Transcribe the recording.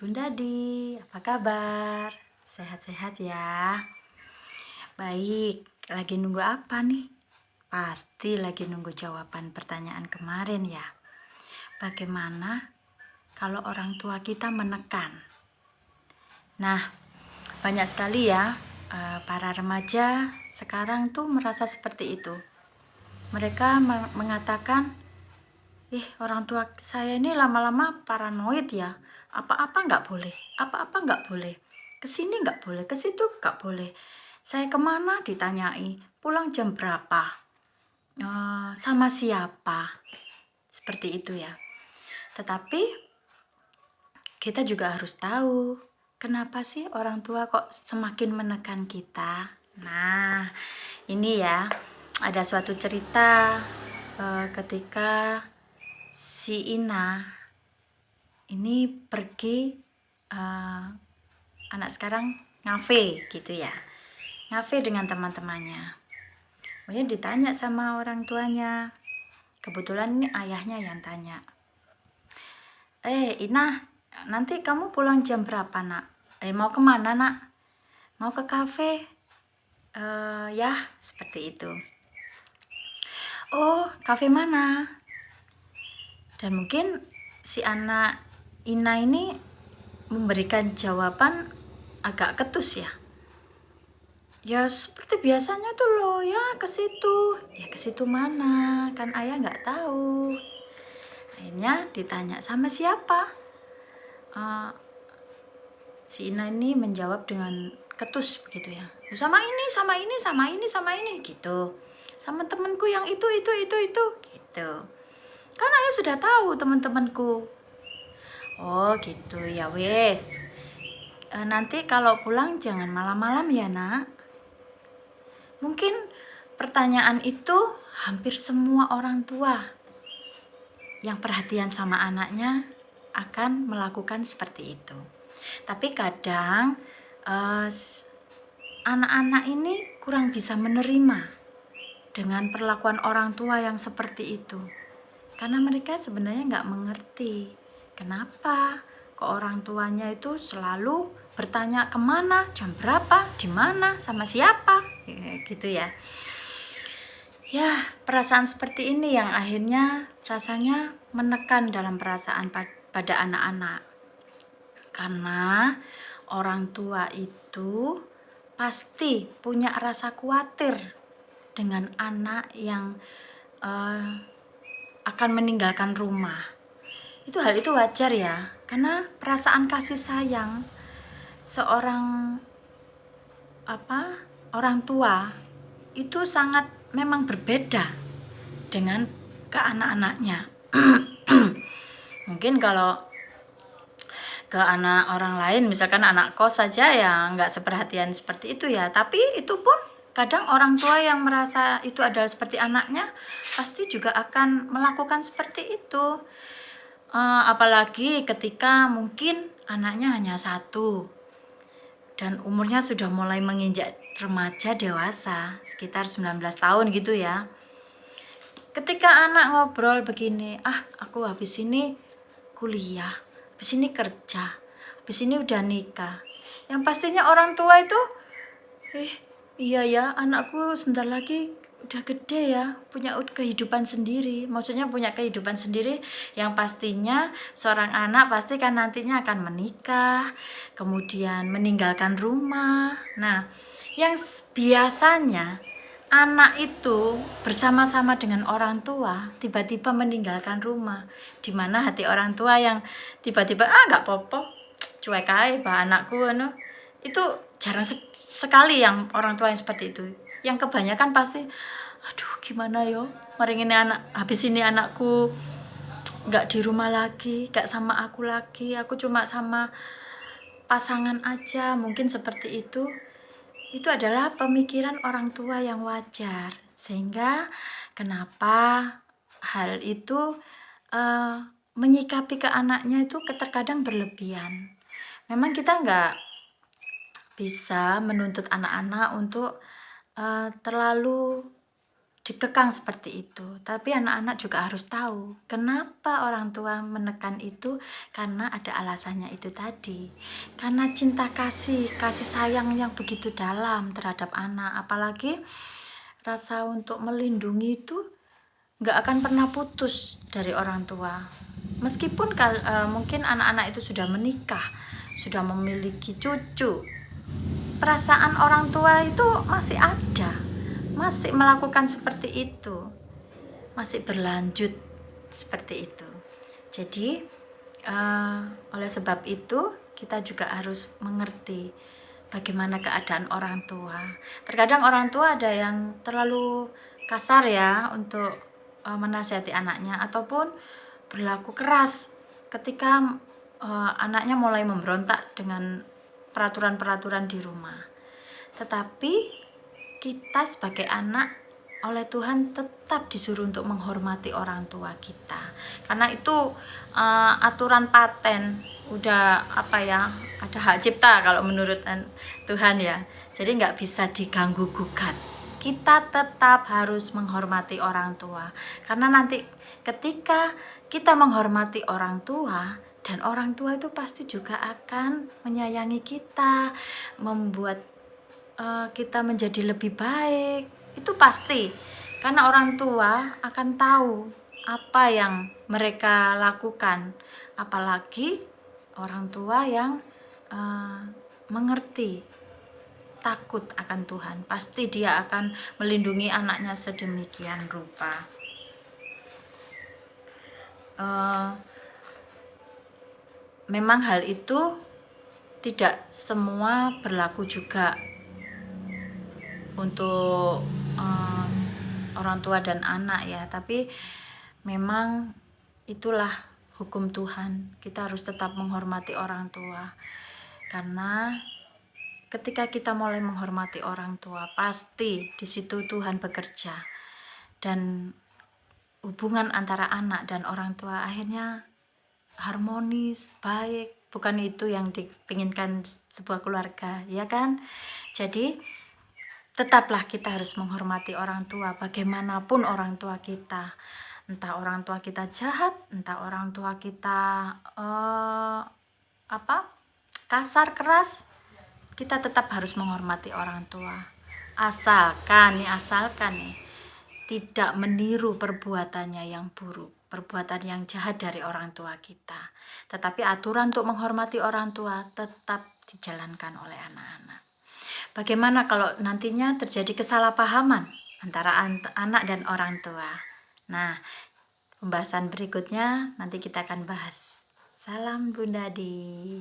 Bunda Di, apa kabar? Sehat-sehat ya? Baik, lagi nunggu apa nih? Pasti lagi nunggu jawaban pertanyaan kemarin ya. Bagaimana kalau orang tua kita menekan? Nah, banyak sekali ya para remaja sekarang tuh merasa seperti itu. Mereka mengatakan, orang tua saya ini lama-lama paranoid ya. Apa-apa nggak boleh, apa-apa nggak boleh. Kesini nggak boleh, ke situ nggak boleh. Saya kemana ditanyai, pulang jam berapa, sama siapa, seperti itu ya. Tetapi kita juga harus tahu, kenapa sih orang tua kok semakin menekan kita. Nah, ini ya, ada suatu cerita ketika si Ina ini pergi, anak sekarang ngafe gitu ya, ngafe dengan teman-temannya. Kemudian ditanya sama orang tuanya, kebetulan ini ayahnya yang tanya, Ina, nanti kamu pulang jam berapa nak? Mau kemana nak? Mau ke kafe? Ya, seperti itu. Oh, kafe mana? Dan mungkin si anak Ina ini memberikan jawaban agak ketus ya. Ya seperti biasanya tuh loh, ya ke situ. Ya ke situ mana? Kan ayah nggak tahu. Akhirnya ditanya sama siapa? Si Ina ini menjawab dengan ketus begitu ya. Sama ini, sama ini, sama ini, sama ini gitu. Sama temanku yang itu gitu. Kan ayah sudah tahu teman-temanku. Oh gitu ya wes. Nanti kalau pulang jangan malam-malam ya nak. Mungkin pertanyaan itu hampir semua orang tua yang perhatian sama anaknya akan melakukan seperti itu. Tapi kadang anak-anak ini kurang bisa menerima dengan perlakuan orang tua yang seperti itu. Karena mereka sebenarnya nggak mengerti kenapa kok orang tuanya itu selalu bertanya kemana, jam berapa, di mana, sama siapa, gitu ya. Ya, perasaan seperti ini yang akhirnya rasanya menekan dalam perasaan pada anak-anak. Karena orang tua itu pasti punya rasa khawatir dengan anak yang akan meninggalkan rumah. Hal itu wajar ya, karena perasaan kasih sayang seorang orang tua itu sangat memang berbeda dengan ke anak-anaknya. Mungkin kalau ke anak orang lain, misalkan anak kos saja ya nggak seperhatian seperti itu ya. Tapi itu pun kadang orang tua yang merasa itu adalah seperti anaknya pasti juga akan melakukan seperti itu. Apalagi ketika mungkin anaknya hanya satu dan umurnya sudah mulai menginjak remaja dewasa, sekitar 19 tahun gitu ya. Ketika anak ngobrol begini, aku habis ini kuliah, habis ini kerja, habis ini udah nikah. Yang pastinya orang tua itu, iya ya, anakku sebentar lagi udah gede ya, punya kehidupan sendiri. Maksudnya punya kehidupan sendiri yang pastinya seorang anak pasti kan nantinya akan menikah, kemudian meninggalkan rumah. Nah, yang biasanya anak itu bersama-sama dengan orang tua tiba-tiba meninggalkan rumah, dimana hati orang tua yang tiba-tiba nggak apa-apa, cuek aja bah anakku itu jarang sekali yang orang tua yang seperti itu. Yang kebanyakan pasti aduh gimana yo, mari ini habis ini anakku nggak di rumah lagi, nggak sama aku lagi, aku cuma sama pasangan aja, mungkin seperti itu. Itu adalah pemikiran orang tua yang wajar, sehingga kenapa hal itu menyikapi ke anaknya itu terkadang berlebihan. Memang kita nggak bisa menuntut anak-anak untuk terlalu dikekang seperti itu. Tapi anak-anak juga harus tahu kenapa orang tua menekan itu, karena ada alasannya itu tadi. Karena cinta kasih sayang yang begitu dalam terhadap anak, apalagi rasa untuk melindungi itu nggak akan pernah putus dari orang tua. Meskipun mungkin anak-anak itu sudah menikah, sudah memiliki cucu, perasaan orang tua itu masih ada, masih melakukan seperti itu, masih berlanjut seperti itu. Jadi oleh sebab itu kita juga harus mengerti bagaimana keadaan orang tua. Terkadang orang tua ada yang terlalu kasar ya untuk menasihati anaknya, ataupun berlaku keras ketika anaknya mulai memberontak dengan peraturan-peraturan di rumah. Tetapi kita sebagai anak oleh Tuhan tetap disuruh untuk menghormati orang tua kita, karena itu aturan paten, udah ada hak cipta kalau menurut Tuhan ya. Jadi nggak bisa diganggu gugat. Kita tetap harus menghormati orang tua, karena nanti ketika kita menghormati orang tua, dan orang tua itu pasti juga akan menyayangi kita, membuat kita menjadi lebih baik. Itu pasti, karena orang tua akan tahu apa yang mereka lakukan, apalagi orang tua yang mengerti, takut akan Tuhan. Pasti dia akan melindungi anaknya sedemikian rupa. Memang hal itu tidak semua berlaku juga untuk orang tua dan anak ya, tapi memang itulah hukum Tuhan. Kita harus tetap menghormati orang tua, karena ketika kita mulai menghormati orang tua, pasti di situ Tuhan bekerja, dan hubungan antara anak dan orang tua akhirnya harmonis, baik. Bukan itu yang dipinginkan sebuah keluarga, ya kan? Jadi tetaplah kita harus menghormati orang tua, bagaimanapun orang tua kita. Entah orang tua kita jahat, entah orang tua kita kasar, keras, kita tetap harus menghormati orang tua. Asalkan nih tidak meniru perbuatannya yang buruk, perbuatan yang jahat dari orang tua kita. Tetapi aturan untuk menghormati orang tua tetap dijalankan oleh anak-anak. Bagaimana kalau nantinya terjadi kesalahpahaman antara anak dan orang tua? Nah, pembahasan berikutnya nanti kita akan bahas. Salam Bunda Di.